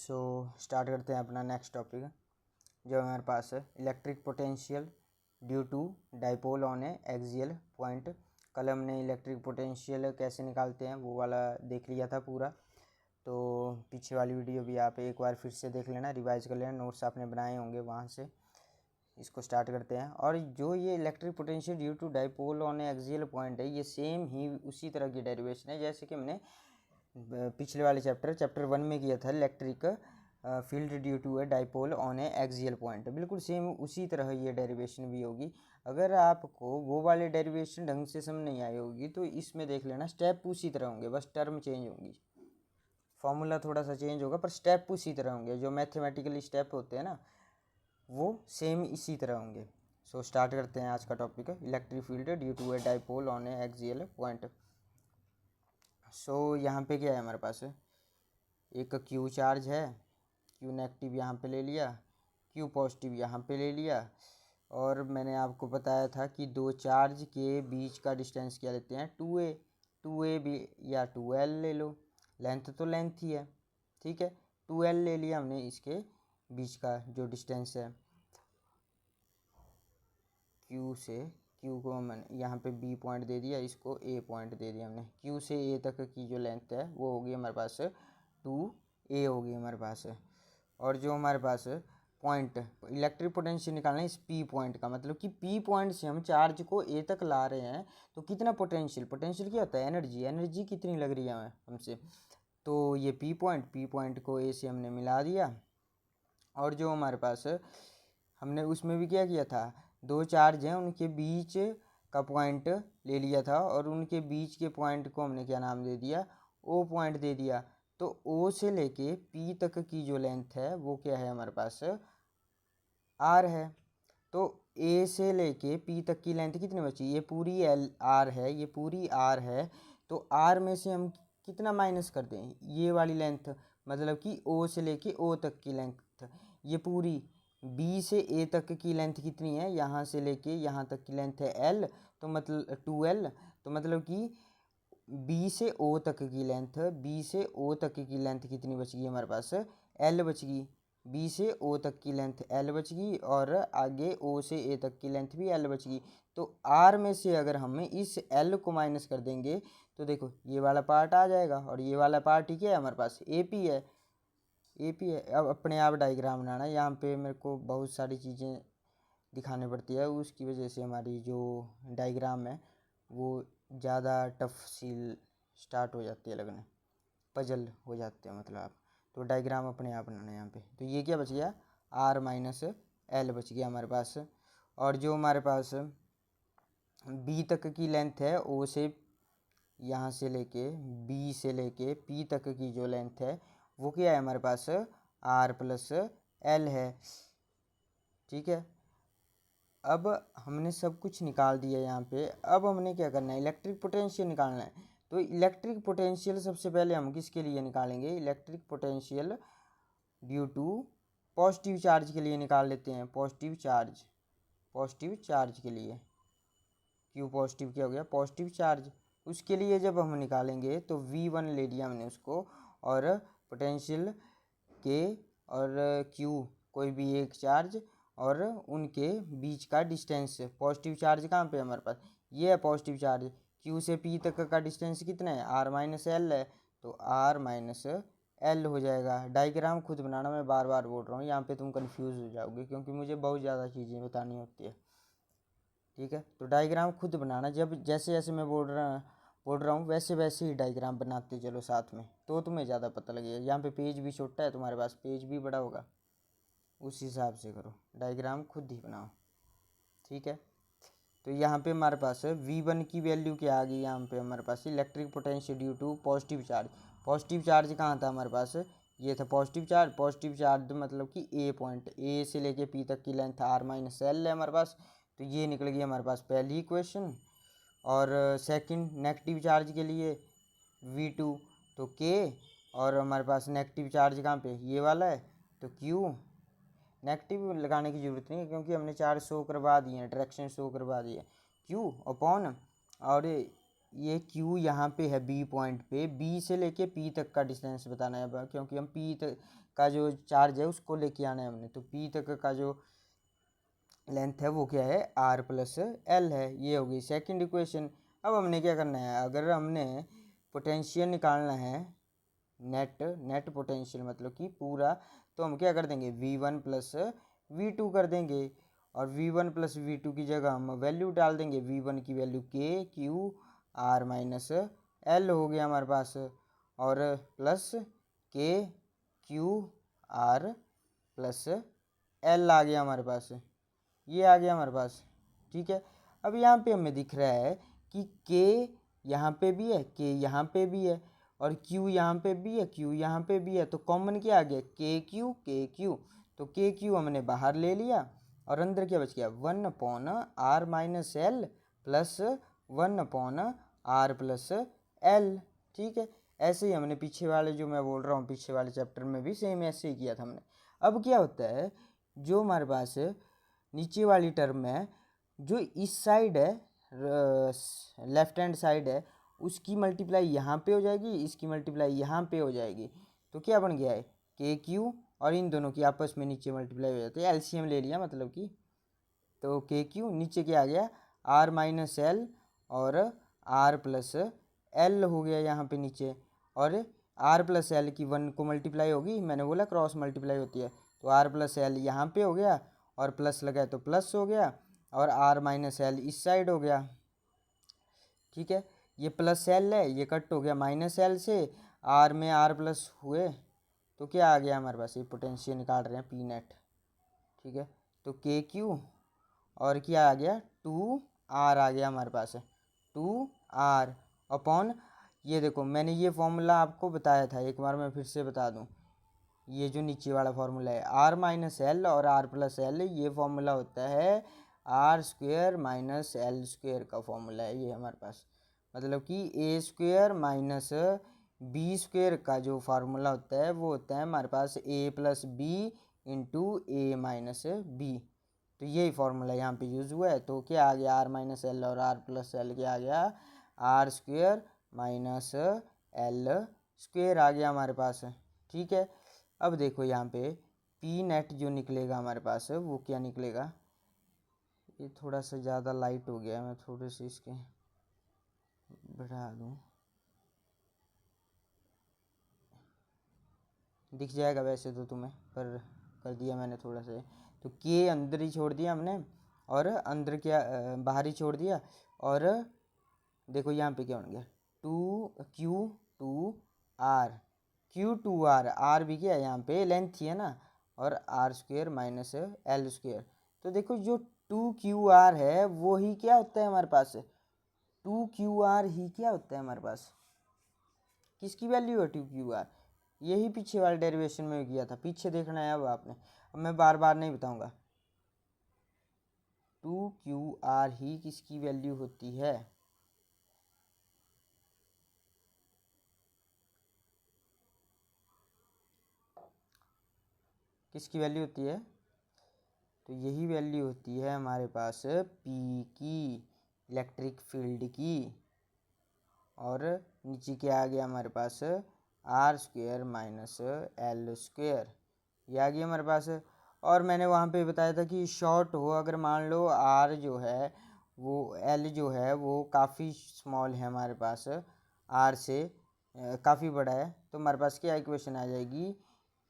So start करते हैं अपना नेक्स्ट टॉपिक जो हमारे पास है electric potential due to dipole on a axial point. कल हमने इलेक्ट्रिक पोटेंशियल कैसे निकालते हैं वो वाला देख लिया था पूरा, तो पीछे वाली वीडियो भी आप एक बार फिर से देख लेना, रिवाइज कर लेना, नोट्स आपने बनाए होंगे वहाँ से। इसको स्टार्ट करते हैं। और जो ये electric potential due to dipole on a axial point है, ये सेम ही उसी तरह की डेरिवेशन है जैसे कि हमने पिछले वाले चैप्टर 1 में किया था, electric field due to a dipole on a axial point. बिल्कुल सेम उसी तरह ये डेरिवेशन भी होगी। अगर आपको वो वाले डेरिवेशन ढंग से समझ नहीं आई होगी तो इसमें देख लेना, स्टेप उसी तरह होंगे, बस टर्म चेंज होंगी, फॉर्मूला थोड़ा सा चेंज होगा पर स्टेप उसी तरह होंगे। जो मैथमेटिकली स्टेप होते हैं ना वो सेम इसी तरह होंगे। सो स्टार्ट करते हैं आज का topic, electric field due to a dipole on a axial point. So यहाँ पे क्या है हमारे पास, एक क्यू चार्ज है, क्यू नेगेटिव यहाँ पे ले लिया, क्यू पॉजिटिव यहाँ पे ले लिया। और मैंने आपको बताया था कि दो चार्ज के बीच का डिस्टेंस क्या लेते हैं, 2a भी या 2l ले लो, लेंथ तो लेंथ ही है, ठीक है। 2l ले लिया हमने इसके बीच का जो डिस्टेंस है क्यू से, क्यू को मैंने यहाँ पे बी पॉइंट दे दिया, इसको ए पॉइंट दे दिया हमने। क्यू से ए तक की जो लेंथ है वो होगी हमारे पास 2a होगी हमारे पास। और जो हमारे पास पॉइंट इलेक्ट्रिक पोटेंशियल निकालना है इस पी पॉइंट का, मतलब कि पी पॉइंट से हम चार्ज को ए तक ला रहे हैं तो कितना पोटेंशियल क्या होता है, एनर्जी कितनी लग रही है हमसे। तो ये पी पॉइंट को ए से हमने मिला दिया। और जो हमारे पास हमने उसमें भी क्या किया था, दो चार्ज हैं उनके बीच का पॉइंट ले लिया था और उनके बीच के पॉइंट को हमने क्या नाम दे दिया, ओ पॉइंट दे दिया। तो ओ से लेके पी तक की जो लेंथ है वो क्या है हमारे पास, आर है। तो ए से लेके पी तक की लेंथ कितनी बची, ये पूरी एल आर है, ये पूरी आर है। तो आर में से हम कितना माइनस कर दें, ये वाली लेंथ, मतलब कि ओ से लेके ओ तक की लेंथ, ये पूरी बी से ए तक की लेंथ कितनी है, यहाँ से लेके यहाँ तक की लेंथ है एल, तो मतलब 2l। तो मतलब कि बी से ओ तक की लेंथ, बी से ओ तक की लेंथ कितनी बच गई हमारे पास, एल बच गई। बी से ओ तक की लेंथ एल बच गई और आगे ओ से ए तक की लेंथ भी एल बच गई। तो आर में से अगर हम इस एल को माइनस कर देंगे तो देखो ये वाला पार्ट आ जाएगा और ये वाला पार्ट ही क्या है हमारे पास, ए पी है, ए पी है। अब अपने आप डायग्राम बनाना, यहाँ पे मेरे को बहुत सारी चीज़ें दिखानी पड़ती है, उसकी वजह से हमारी जो डायग्राम है वो ज़्यादा टफ सी स्टार्ट हो जाती है लगने, पजल हो जाते हैं मतलब आप। तो डायग्राम अपने आप बनाना है यहाँ पे। तो ये क्या बच गया, आर माइनस एल बच गया हमारे पास। और जो हमारे पास बी तक की लेंथ है, ओ से यहाँ से लेके बी से लेके पी तक की जो लेंथ है वो क्या है हमारे पास, आर प्लस एल है, ठीक है। अब हमने सब कुछ निकाल दिया यहाँ पे। अब हमने क्या करना है, इलेक्ट्रिक पोटेंशियल निकालना है। तो इलेक्ट्रिक पोटेंशियल सबसे पहले हम किसके लिए निकालेंगे, electric potential due to positive charge के लिए निकाल लेते हैं। पॉजिटिव चार्ज के लिए, क्यू पॉजिटिव क्या हो गया, पॉजिटिव चार्ज। उसके लिए जब हम निकालेंगे तो V1 ले लिया हमने उसको, और पोटेंशियल के और क्यू कोई भी एक चार्ज और उनके बीच का डिस्टेंस। पॉजिटिव चार्ज कहाँ पे हमारे पास, ये है पॉजिटिव चार्ज। क्यू से पी तक का डिस्टेंस कितना है, आर माइनस एल है, तो आर माइनस एल हो जाएगा। डायग्राम खुद बनाना, मैं बार बार बोल रहा हूँ, यहाँ पे तुम कंफ्यूज हो जाओगे क्योंकि मुझे बहुत ज़्यादा चीज़ें बतानी होती है, ठीक है। तो डायग्राम खुद बनाना, जब जैसे जैसे मैं बोल रहा हूँ वैसे वैसे ही डायग्राम बनाते चलो साथ में, तो तुम्हें ज़्यादा पता लगेगा। यहाँ पे पेज भी छोटा है, तुम्हारे पास पेज भी बड़ा होगा, उस हिसाब से करो, डायग्राम खुद ही बनाओ, ठीक है। तो यहाँ पे हमारे पास V1 की वैल्यू क्या आ गई, यहाँ पे हमारे पास electric potential due to positive charge. Positive charge कहाँ था हमारे पास, ये था पॉजिटिव चार्ज मतलब कि ए पॉइंट, ए से लेके पी तक की लेंथ आर माइनस एल है हमारे पास। तो ये निकल गई हमारे पास पहली इक्वेशन। और सेकंड नेगेटिव चार्ज के लिए V2 तो K, और हमारे पास नेगेटिव चार्ज कहाँ पे, ये वाला है, तो Q। नेगेटिव लगाने की ज़रूरत नहीं है क्योंकि हमने चार्ज शो करवा दिए हैं, डायरेक्शन शो करवा दिए, Q अपॉन, और ये Q यहाँ पे है B पॉइंट पे, B से लेके P तक का डिस्टेंस बताना है क्योंकि हम P तक का जो चार्ज है उसको लेके आना है हमने। तो P तक का जो लेंथ है वो क्या है, R प्लस L है। ये होगी सेकंड इक्वेशन। अब हमने क्या करना है, अगर हमने पोटेंशियल निकालना है, नेट पोटेंशियल मतलब कि पूरा, तो हम क्या कर देंगे, V1 प्लस V2 कर देंगे। और V1 प्लस V2 की जगह हम वैल्यू डाल देंगे। V1 की value K Q R minus L हो गया हमारे पास, और plus K Q R plus L आ गया हमारे पास। ये आ गया हमारे पास, ठीक है। अब यहाँ पे हमें दिख रहा है कि K यहाँ पे भी है, K यहाँ पे भी है, और Q यहाँ पे भी है, Q यहाँ पे भी है। तो कॉमन क्या आ गया, KQ। तो KQ हमने बाहर ले लिया और अंदर क्या बच गया, 1/R minus L plus 1/R plus L, ठीक है। ऐसे ही हमने पीछे वाले, जो मैं बोल रहा हूँ पीछे वाले चैप्टर में भी सेम ऐसे ही किया था हमने। अब क्या होता है, जो हमारे पास नीचे वाली टर्म है, जो इस साइड है, लेफ्ट हैंड साइड है, उसकी मल्टीप्लाई यहाँ पे हो जाएगी, इसकी मल्टीप्लाई यहाँ पे हो जाएगी। तो क्या बन गया है, KQ, और इन दोनों की आपस में नीचे मल्टीप्लाई हो जाती है, LCM ले लिया मतलब कि। तो KQ नीचे क्या आ गया, R माइनस L और R प्लस L हो गया यहाँ पे नीचे। और R प्लस L की 1 को मल्टीप्लाई होगी, मैंने बोला क्रॉस मल्टीप्लाई होती है, तो R प्लस L यहाँ पे हो गया, और प्लस लगा तो प्लस हो गया, और R माइनस L इस साइड हो गया, ठीक है। ये प्लस L है, ये कट हो गया माइनस L से, R में R प्लस हुए, तो क्या आ गया हमारे पास, ये पोटेंशियल निकाल रहे हैं P नेट, ठीक है। तो KQ और क्या आ गया, 2R आ गया हमारे पास, 2R अपॉन, ये देखो मैंने ये फॉर्मूला आपको बताया था, एक बार मैं फिर से बता दूं। ये जो नीचे वाला फॉर्मूला है, R माइनस L और R प्लस L, ये फॉर्मूला होता है R square minus L square का फॉर्मूला है ये हमारे पास। मतलब कि A square minus B square का जो फार्मूला होता है वो होता है हमारे पास A plus B into A minus B। तो यही फार्मूला यहाँ पे यूज़ हुआ है। तो क्या आ गया, R माइनस L और R प्लस L क्या आ गया, R square minus L square आ गया हमारे पास, ठीक है। अब देखो यहाँ पे P नेट जो निकलेगा हमारे पास वो क्या निकलेगा, ये थोड़ा सा ज़्यादा लाइट हो गया, मैं थोड़े से इसके बढ़ा दूँ, दिख जाएगा वैसे तो तुम्हें, पर कर दिया मैंने थोड़ा सा। तो K अंदर ही छोड़ दिया हमने, और अंदर क्या बाहर ही छोड़ दिया। और देखो यहाँ पे क्या बन गया, Q2R R भी क्या है यहाँ पे लेंथ ही है ना, और R square minus L square. तो देखो जो 2QR है वो ही क्या होता है हमारे पास, 2QR ही क्या होता है हमारे पास, किसकी वैल्यू है 2QR, यही पीछे वाले डेरिवेशन में किया था, पीछे देखना है अब आपने, अब मैं बार बार नहीं बताऊंगा। 2QR ही किसकी वैल्यू होती है, किसकी वैल्यू होती है, तो यही वैल्यू होती है हमारे पास P की, इलेक्ट्रिक फील्ड की। और नीचे क्या आ गया हमारे पास, R square minus L square, ये आ गया हमारे पास। और मैंने वहाँ पे बताया था कि शॉर्ट हो, अगर मान लो R जो है वो, L जो है वो काफ़ी स्मॉल है हमारे पास, R से काफ़ी बड़ा है, तो हमारे पास क्या इक्वेशन आ जाएगी,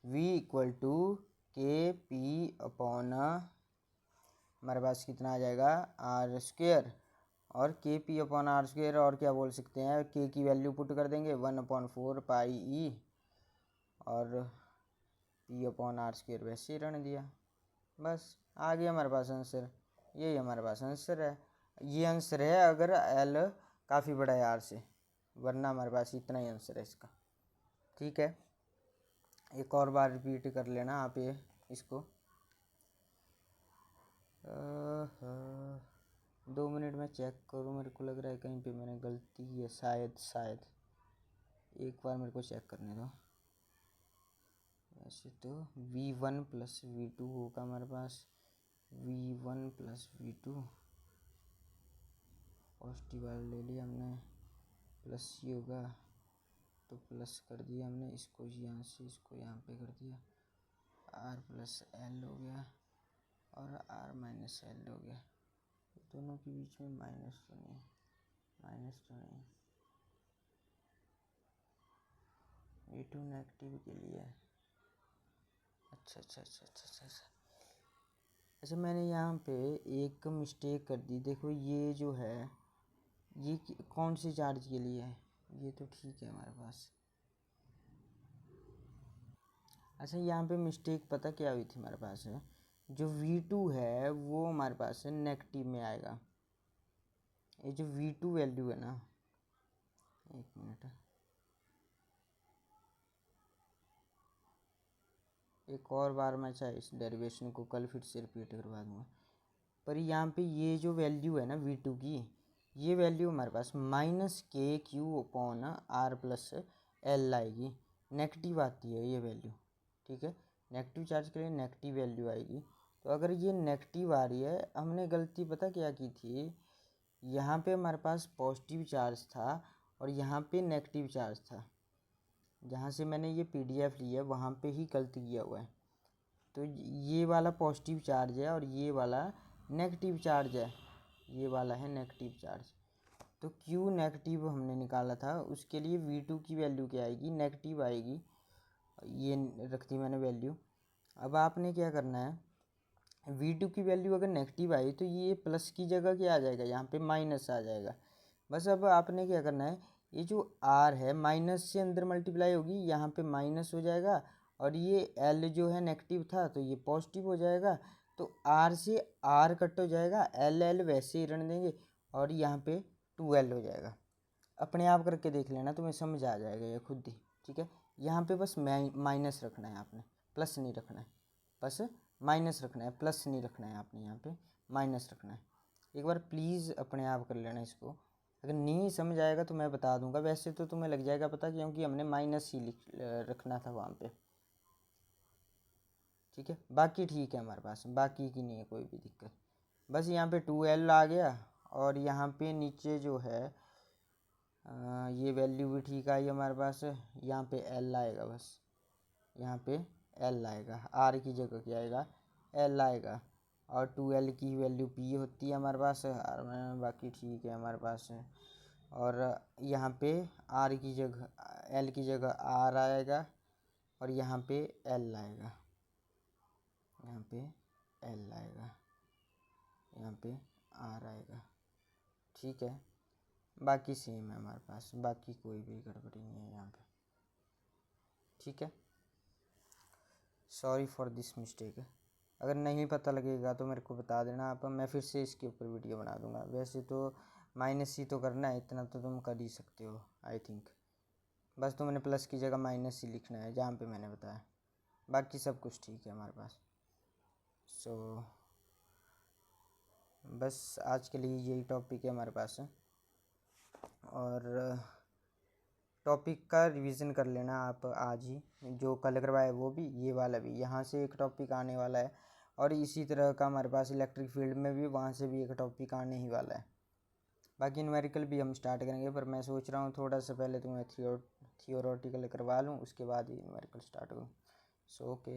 V equal to KP upon, हमारे पास कितना आ जाएगा, R स्क्वेयर, और KP अपॉन R स्क्वेयर, और क्या बोल सकते हैं, K की वैल्यू पुट कर देंगे 1/4 पाई E, और P अपॉन R स्क्वेयर वैसे ही रहने दिया, बस आ गया हमारे पास आंसर। यही हमारे पास आंसर है, ये आंसर है अगर L काफ़ी बड़ा है R से, वरना हमारे पास इतना ही आंसर है इसका, ठीक है। एक और बार रिपीट कर लेना आप ये इसको, 2 मिनट में चेक करूँ, मेरे को लग रहा है कहीं पे मैंने गलती की है, शायद एक बार मेरे को चेक करने दो। वैसे तो V1 प्लस V2 होगा हमारे पास, V1 प्लस V2 पॉजिटिव वाला ले लिया हमने, प्लस ये होगा, तो प्लस कर दिया हमने इसको यहाँ से, इसको यहाँ पे कर दिया, आर प्लस एल हो गया और आर माइनस एल हो गया। दोनों के बीच में माइनस तो नहीं, माइनस तो नहीं, V2 नेगेटिव के लिए। अच्छा अच्छा अच्छा अच्छा अच्छा अच्छा अच्छा, मैंने यहाँ पे एक मिस्टेक कर दी। देखो ये जो है ये कौन से चार्ज के लिए है, ये तो ठीक है हमारे पास। अच्छा यहाँ पे मिस्टेक पता क्या हुई थी हमारे पास है, जो V2 है वो हमारे पास है नेगेटिव में आएगा। ये जो V2 वैल्यू है ना, एक मिनट, एक और बार मैं चाहे इस डेरिवेशन को कल फिर से रिपीट करवा दूँगा। पर यहाँ पे ये जो वैल्यू है ना V2 की, ये वैल्यू हमारे पास -KQ/R+L आएगी। नेगेटिव आती है ये वैल्यू, ठीक है। नेगेटिव चार्ज के लिए नेगेटिव वैल्यू आएगी। तो अगर ये नेगेटिव आ रही है, हमने गलती पता क्या की थी, यहाँ पे हमारे पास पॉजिटिव चार्ज था और यहाँ पे नेगेटिव चार्ज था। जहाँ से मैंने ये PDF लिया है वहाँ पे ही गलती किया हुआ है। तो ये वाला पॉजिटिव चार्ज है और ये वाला नेगेटिव चार्ज है, ये वाला है नेगेटिव चार्ज। तो Q नेगेटिव हमने निकाला था, उसके लिए V2 की वैल्यू क्या आएगी, नेगेटिव आएगी। ये रख दी मैंने वैल्यू। अब आपने क्या करना है, V2 की वैल्यू अगर नेगेटिव आई तो ये प्लस की जगह क्या आ जाएगा, यहाँ पे माइनस आ जाएगा। बस अब आपने क्या करना है, ये जो R है माइनस से अंदर मल्टीप्लाई होगी, यहाँ पे माइनस हो जाएगा, और ये L जो है नेगेटिव था तो ये पॉजिटिव हो जाएगा। तो R से R कट हो जाएगा, L वैसे ही रहने देंगे और यहाँ पे 2L हो जाएगा। अपने आप करके देख लेना, तुम्हें समझ आ जाएगा ये खुद ही, ठीक है। यहाँ पे बस माइनस रखना है आपने, प्लस नहीं रखना है, बस माइनस रखना है, प्लस नहीं रखना है आपने, यहाँ पे माइनस रखना है। एक बार प्लीज़ अपने आप कर लेना इसको, अगर नहीं समझ आएगा तो मैं बता दूंगा, वैसे तो तुम्हें लग जाएगा पता, क्योंकि हमने माइनस ही रखना था वहाँ पे, ठीक है। बाकी ठीक है हमारे पास, बाकी की नहीं है कोई भी दिक्कत। बस यहाँ पे 2L आ गया और यहाँ पे नीचे जो है ये वैल्यू भी ठीक आई हमारे पास, यहाँ पे L आएगा, बस यहाँ पे L आएगा, R की जगह क्या आएगा, L आएगा। और 2L की वैल्यू P होती है हमारे पास, और बाकी ठीक है हमारे पास है। और यहाँ पे R की जगह, L की जगह R आएगा और यहाँ पे L आएगा, यहाँ पे L आएगा, यहाँ पे R आएगा, ठीक है। बाकी सेम है हमारे पास, बाकी कोई भी गड़बड़ी नहीं है यहाँ पे, ठीक है। Sorry for this mistake. अगर नहीं पता लगेगा तो मेरे को बता देना आप, मैं फिर से इसके ऊपर वीडियो बना दूंगा। वैसे तो माइनस ही तो करना है, इतना तो तुम कर ही सकते हो आई थिंक। बस तुमने प्लस की जगह माइनस ही लिखना है जहाँ पे मैंने बताया, बाकी सब कुछ ठीक है हमारे पास। सो बस आज के लिए यही टॉपिक है हमारे पास, और टॉपिक का रिवीजन कर लेना आप आज ही, जो कल करवाए वो भी, ये वाला भी। यहाँ से एक टॉपिक आने वाला है और इसी तरह का हमारे पास इलेक्ट्रिक फील्ड में भी वहाँ से भी एक टॉपिक आने ही वाला है। बाकी न्यूमेरिकल भी हम स्टार्ट करेंगे, पर मैं सोच रहा हूँ थोड़ा सा पहले तुम्हें थियोरेटिकल करवा लूँ, उसके बाद ही न्यूमेरिकल स्टार्ट करूँ। So okay.